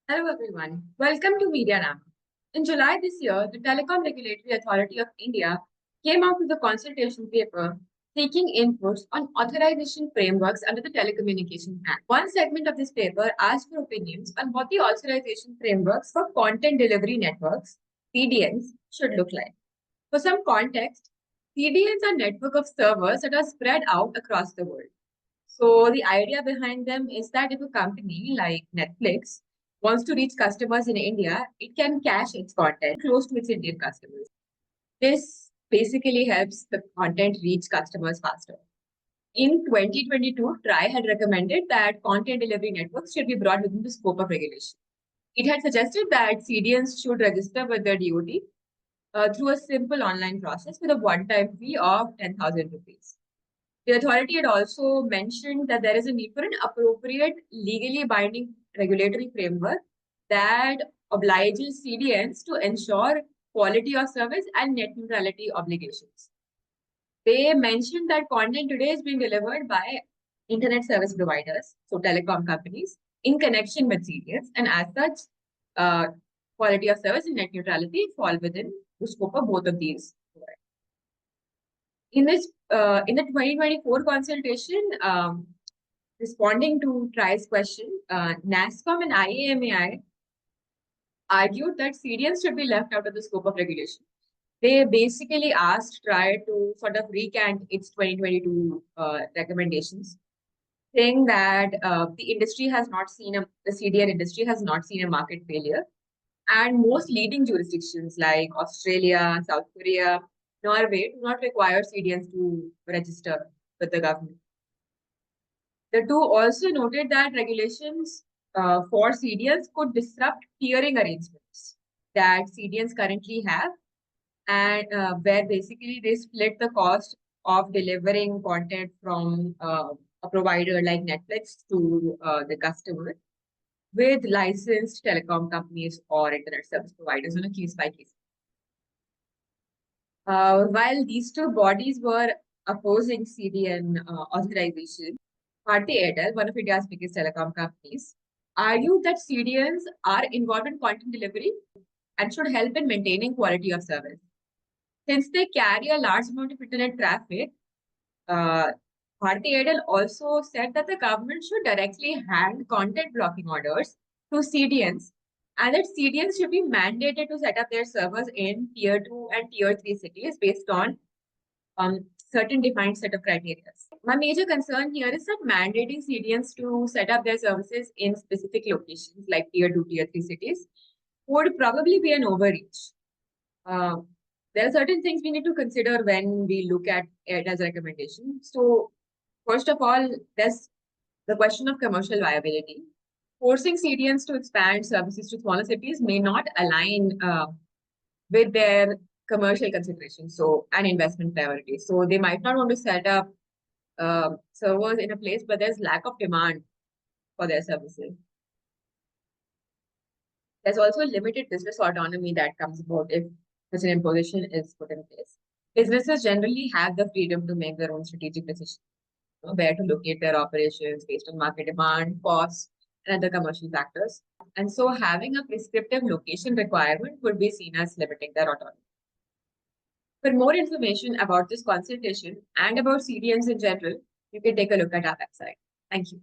Hello everyone. Welcome to Medianama. In July this year, the Telecom Regulatory Authority of India came out with a consultation paper seeking inputs on authorization frameworks under the Telecommunications Act. One segment of this paper asked for opinions on what the authorization frameworks for content delivery networks, CDNs, should look like. For some context, CDNs are network of servers that are spread out across the world. So the idea behind them is that if a company like Netflix wants to reach customers in India, it can cache its content close to its Indian customers. This basically helps the content reach customers faster. In 2022, TRAI had recommended that content delivery networks should be brought within the scope of regulation. It had suggested that CDNs should register with the DoT through a simple online process with a one-time fee of 10,000 rupees. The authority had also mentioned that there is a need for an appropriate legally binding regulatory framework that obliges CDNs to ensure quality of service and net neutrality obligations. They mentioned that content today is being delivered by internet service providers, so telecom companies, in connection with CDNs, and as such, quality of service and net neutrality fall within the scope of both of these. In the 2024 consultation, responding to TRAI's question, NASCOM and IAMAI argued that CDNs should be left out of the scope of regulation. They basically asked TRAI to sort of recant its 2022 recommendations, saying that the industry has not seen the CDN industry has not seen a market failure, and most leading jurisdictions like Australia, South Korea, Norway do not require CDNs to register with the government. The two also noted that regulations for CDNs could disrupt tiering arrangements that CDNs currently have, and where basically they split the cost of delivering content from a provider like Netflix to the customer with licensed telecom companies or internet service providers on a case-by-case. While these two bodies were opposing CDN authorization, Bharti Airtel, one of India's biggest telecom companies, argued that CDNs are involved in content delivery and should help in maintaining quality of service. Since they carry a large amount of internet traffic, Bharti Airtel also said that the government should directly hand content blocking orders to CDNs, and that CDNs should be mandated to set up their servers in tier 2 and tier 3 cities based on certain defined set of criteria. My major concern here is that mandating CDNs to set up their services in specific locations like tier 2, tier 3 cities would probably be an overreach. There are certain things we need to consider when we look at Airtel's recommendation. So, first of all, there's the question of commercial viability. Forcing CDNs to expand services to smaller cities may not align with their commercial considerations, and investment priorities. So they might not want to set up servers in a place where there's lack of demand for their services. There's also limited business autonomy that comes about if such an imposition is put in place. Businesses generally have the freedom to make their own strategic decisions, where to locate their operations based on market demand, costs, and other commercial factors. And so having a prescriptive location requirement would be seen as limiting their autonomy. For more information about this consultation and about CDNs in general, you can take a look at our website. Thank you.